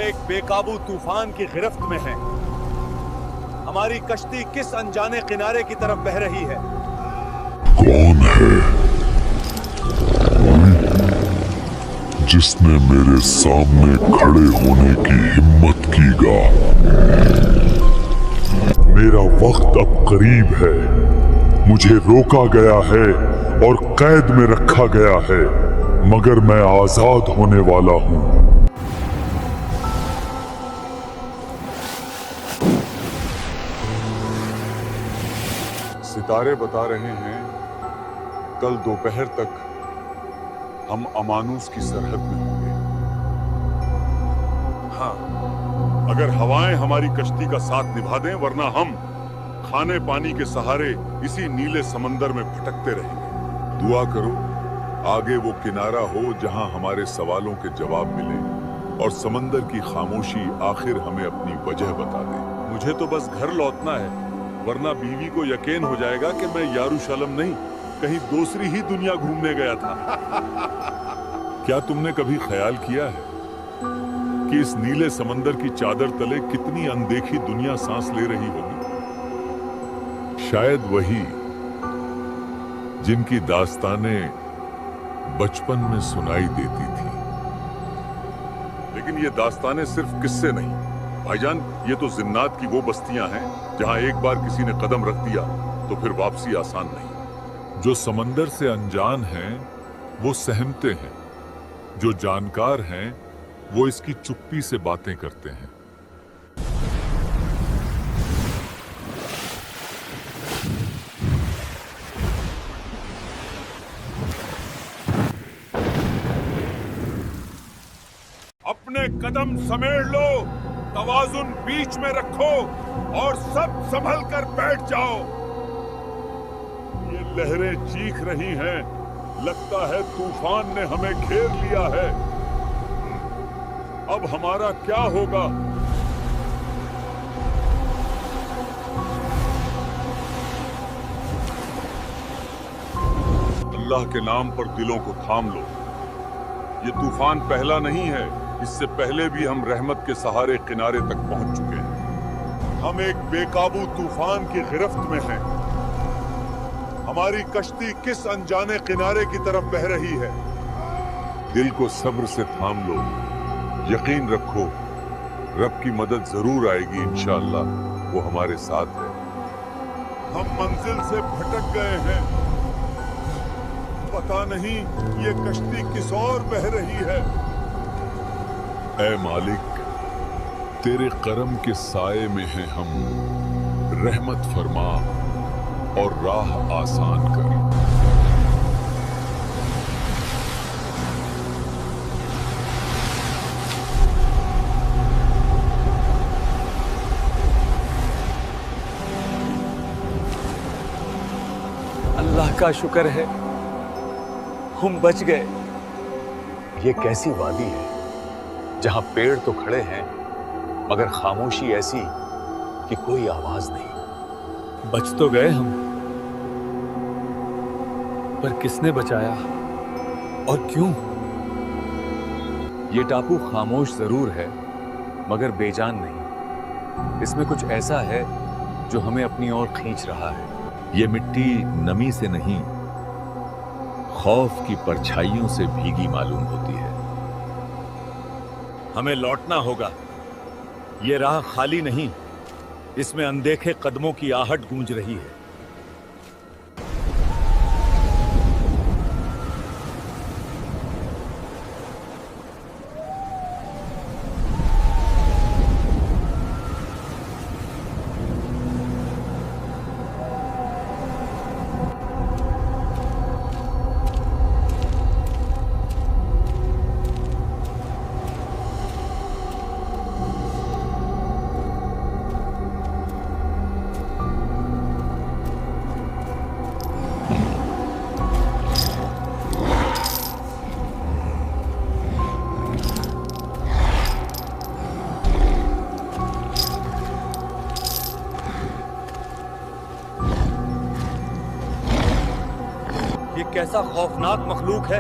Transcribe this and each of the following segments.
एक बेकाबू तूफान की गिरफ्त में हैं। हमारी कश्ती किस अनजाने किनारे की तरफ बह रही है? कौन है जिसने मेरे सामने खड़े होने की हिम्मत कीगा? मेरा वक्त अब करीब है। मुझे रोका गया है और कैद में रखा गया है, मगर मैं आजाद होने वाला हूं। सितारे बता रहे हैं कल दोपहर तक हम अमानुस की सरहद में होंगे। हाँ, अगर हवाएं हमारी कश्ती का साथ निभा दें, वरना हम खाने पानी के सहारे इसी नीले समंदर में भटकते रहेंगे। दुआ करो आगे वो किनारा हो जहां हमारे सवालों के जवाब मिले और समंदर की खामोशी आखिर हमें अपनी वजह बता दे। मुझे तो बस घर लौटना है, वरना बीवी को यकीन हो जाएगा कि मैं यरूशलेम नहीं, कहीं दूसरी ही दुनिया घूमने गया था। क्या तुमने कभी ख्याल किया है कि इस नीले समंदर की चादर तले कितनी अनदेखी दुनिया सांस ले रही होगी? शायद वही जिनकी दास्तानें बचपन में सुनाई देती थी। लेकिन ये दास्तानें सिर्फ किस्से नहीं भाईजान, ये तो जिन्नात की वो बस्तियां हैं जहां एक बार किसी ने कदम रख दिया तो फिर वापसी आसान नहीं। जो समंदर से अनजान हैं वो सहमते हैं, जो जानकार हैं वो इसकी चुप्पी से बातें करते हैं। अपने कदम समेट लो, तवाजुन बीच में रखो और सब संभल कर बैठ जाओ। ये लहरें चीख रही हैं, लगता है तूफान ने हमें घेर लिया है। अब हमारा क्या होगा? अल्लाह के नाम पर दिलों को थाम लो। ये तूफान पहला नहीं है, इससे पहले भी हम रहमत के सहारे किनारे तक पहुंच चुके हैं। हम एक बेकाबू तूफान की गिरफ्त में हैं। हमारी कश्ती किस अनजाने किनारे की तरफ बह रही है? दिल को सब्र से थाम लो, यकीन रखो रब की मदद जरूर आएगी इंशाअल्लाह, वो हमारे साथ है। हम मंजिल से भटक गए हैं, पता नहीं ये कश्ती किस ओर बह रही है। ऐ मालिक, तेरे करम के साए में हैं हम, रहमत फरमा और राह आसान कर। अल्लाह का शुक्र है हम बच गए। ये कैसी वादी है जहां पेड़ तो खड़े हैं मगर खामोशी ऐसी कि कोई आवाज नहीं। बच तो गए हम, पर किसने बचाया और क्यों? ये टापू खामोश जरूर है मगर बेजान नहीं। इसमें कुछ ऐसा है जो हमें अपनी ओर खींच रहा है। ये मिट्टी नमी से नहीं, खौफ की परछाइयों से भीगी मालूम होती है। हमें लौटना होगा। ये राह खाली नहीं, इसमें अनदेखे कदमों की आहट गूंज रही है। ये कैसा खौफनाक मखलूक है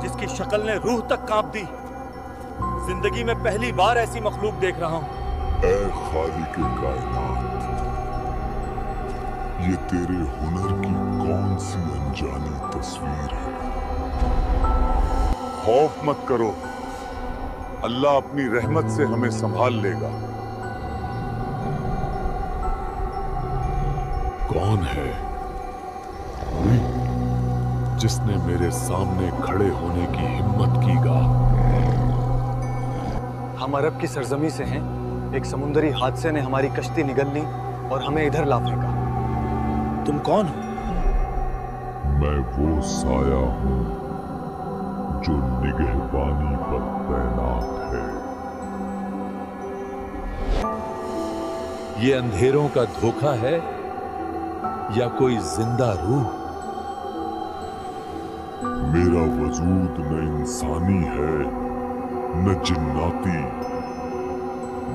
जिसकी शक्ल ने रूह तक कांप दी। जिंदगी में पहली बार ऐसी मखलूक देख रहा हूँ। ऐ खालिक कायनात, ये तेरे हुनर की कौन सी अनजानी तस्वीर है। खौफ मत करो, अल्लाह अपनी रहमत से हमें संभाल लेगा। कौन है कोई जिसने मेरे सामने खड़े होने की हिम्मत कीगा? हम अरब की सरजमी से हैं। एक समुंदरी हादसे ने हमारी कश्ती निगल ली और हमें इधर ला फेंका। तुम कौन हो? मैं वो साया हूँ जो निगहबानी पर तैनात है। ये अंधेरों का धोखा है या कोई जिंदा रूह? मेरा वजूद न इंसानी है न जिन्नाती,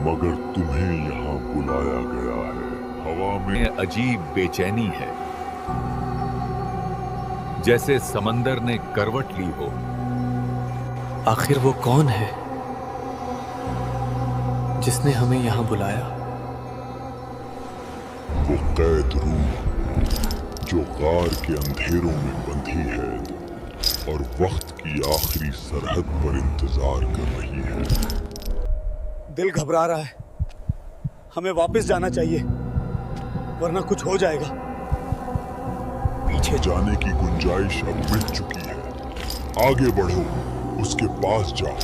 मगर तुम्हें यहाँ बुलाया गया है। हवा में में अजीब बेचैनी है, जैसे समंदर ने करवट ली हो। आखिर वो कौन है जिसने हमें यहाँ बुलाया? वो कैद रूह जो गार के अंधेरों में बंधी है और वक्त की आखिरी सरहद पर इंतजार कर रही है। दिल घबरा रहा है, हमें वापस जाना चाहिए वरना कुछ हो जाएगा। पीछे जाने की गुंजाइश अब मिट चुकी है। आगे बढ़ो, उसके पास जाओ,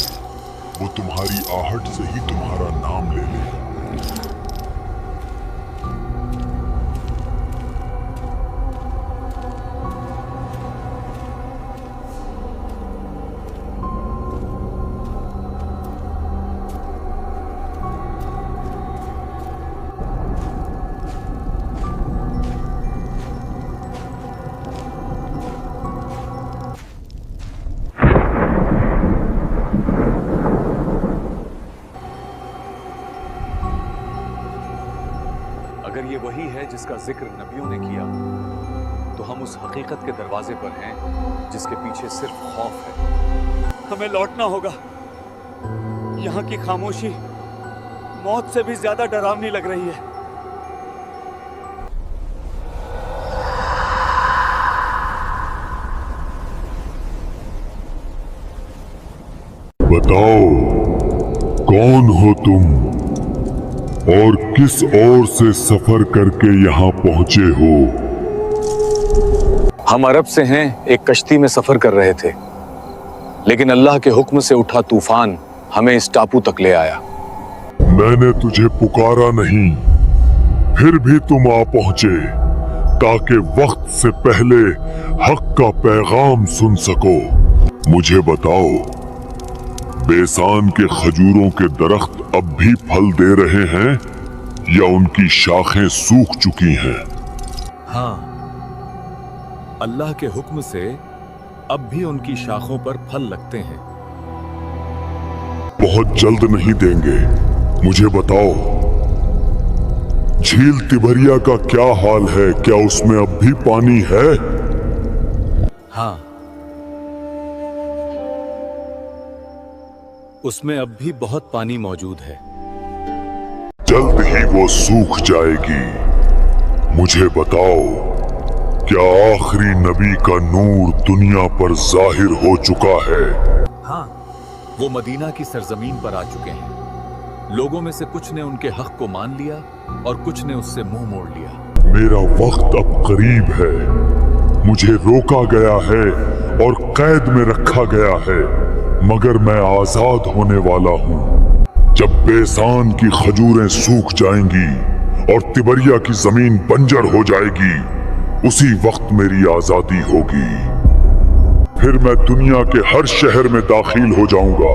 वो तुम्हारी आहट से ही तुम्हारा नाम ले लेगा। अगर ये वही है जिसका जिक्र नबियों ने किया, तो हम उस हकीकत के दरवाजे पर हैं जिसके पीछे सिर्फ खौफ है। हमें लौटना होगा। यहाँ की खामोशी मौत से भी ज्यादा डरावनी लग रही है। बताओ, कौन हो तुम और किस ओर से सफर करके यहाँ पहुंचे हो? हम अरब से हैं, एक कश्ती में सफर कर रहे थे, लेकिन अल्लाह के हुक्म से उठा तूफान हमें इस टापू तक ले आया। मैंने तुझे पुकारा नहीं, फिर भी तुम आ पहुंचे ताकि वक्त से पहले हक का पैगाम सुन सको। मुझे बताओ, बेसान के खजूरों के दरख्त अब भी फल दे रहे हैं या उनकी शाखें सूख चुकी हैं? हाँ, अल्लाह के हुक्म से अब भी उनकी शाखों पर फल लगते हैं। बहुत जल्द नहीं देंगे। मुझे बताओ, झील तिबरिया का क्या हाल है? क्या उसमें अब भी पानी है? हाँ, उसमें अब भी बहुत पानी मौजूद है। जल्द ही वो सूख जाएगी। मुझे बताओ, क्या आखिरी नबी का नूर दुनिया पर जाहिर हो चुका है? हाँ, वो मदीना की सरजमीन पर आ चुके हैं। लोगों में से कुछ ने उनके हक को मान लिया और कुछ ने उससे मुंह मोड़ लिया। मेरा वक्त अब करीब है। मुझे रोका गया है और कैद में रखा गया है, मगर मैं आजाद होने वाला हूँ। जब बेसान की खजूरें सूख जाएंगी और तिबरिया की जमीन बंजर हो जाएगी, उसी वक्त मेरी आजादी होगी। फिर मैं दुनिया के हर शहर में दाखिल हो जाऊंगा,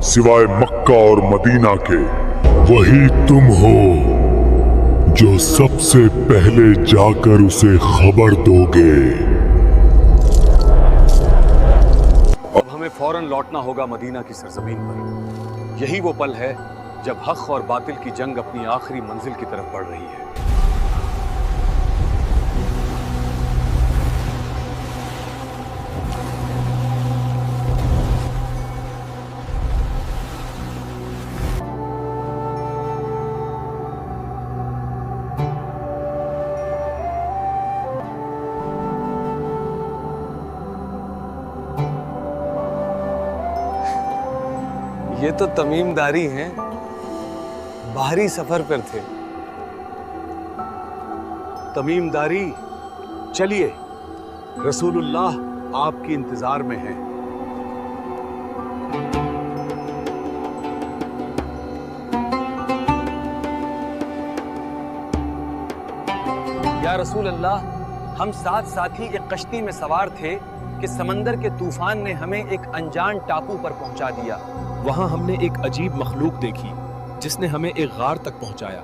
सिवाय मक्का और मदीना के। वही तुम हो जो सबसे पहले जाकर उसे खबर दोगे। अब हमें फौरन लौटना होगा मदीना की सरजमीन पर। यही वो पल है जब हक और बातिल की जंग अपनी आखिरी मंजिल की तरफ बढ़ रही है। ये तो तमीमदारी हैं, बाहरी सफर पर थे। तमीमदारी, चलिए, रसूलुल्लाह आपके इंतजार में हैं। या रसूल अल्लाह, हम 7 साथी एक कश्ती में सवार थे कि समंदर के तूफान ने हमें एक अनजान टापू पर पहुंचा दिया। वहां हमने एक अजीब मखलूक देखी जिसने हमें एक गार तक पहुंचाया।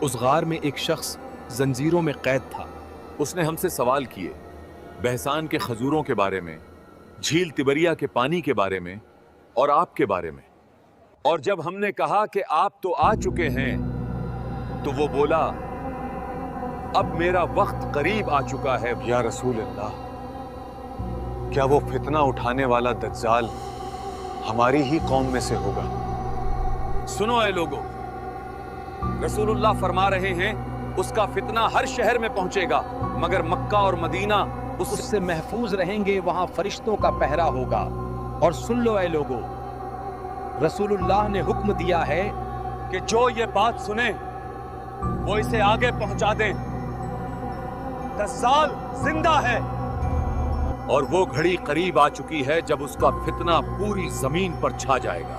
उस गार में एक शख्स जंजीरों में कैद था। उसने हमसे सवाल किए, बहसान के खजूरों के बारे में, झील तिबरिया के पानी के बारे में और आपके बारे में। और जब हमने कहा कि आप तो आ चुके हैं, तो वो बोला, अब मेरा वक्त करीब आ चुका है। या रसूल अल्लाह, क्या वो फितना उठाने वाला दज्जाल हमारी ही कौम में से होगा? सुनो ऐ लोगों, रसूलुल्लाह फरमा रहे हैं उसका फितना हर शहर में पहुंचेगा, मगर मक्का और मदीना उससे महफूज रहेंगे, वहां फरिश्तों का पहरा होगा। और सुन लो ऐ लोगों, रसूलुल्लाह ने हुक्म दिया है कि जो ये बात सुने वो इसे आगे पहुंचा दें। दज्जाल जिंदा है और वो घड़ी करीब आ चुकी है जब उसका फितना पूरी जमीन पर छा जाएगा।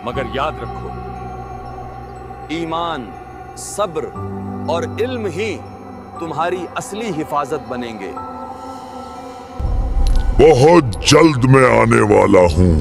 मगर याद रखो, ईमान, सब्र और इल्म ही तुम्हारी असली हिफाजत बनेंगे। बहुत जल्द मैं आने वाला हूं।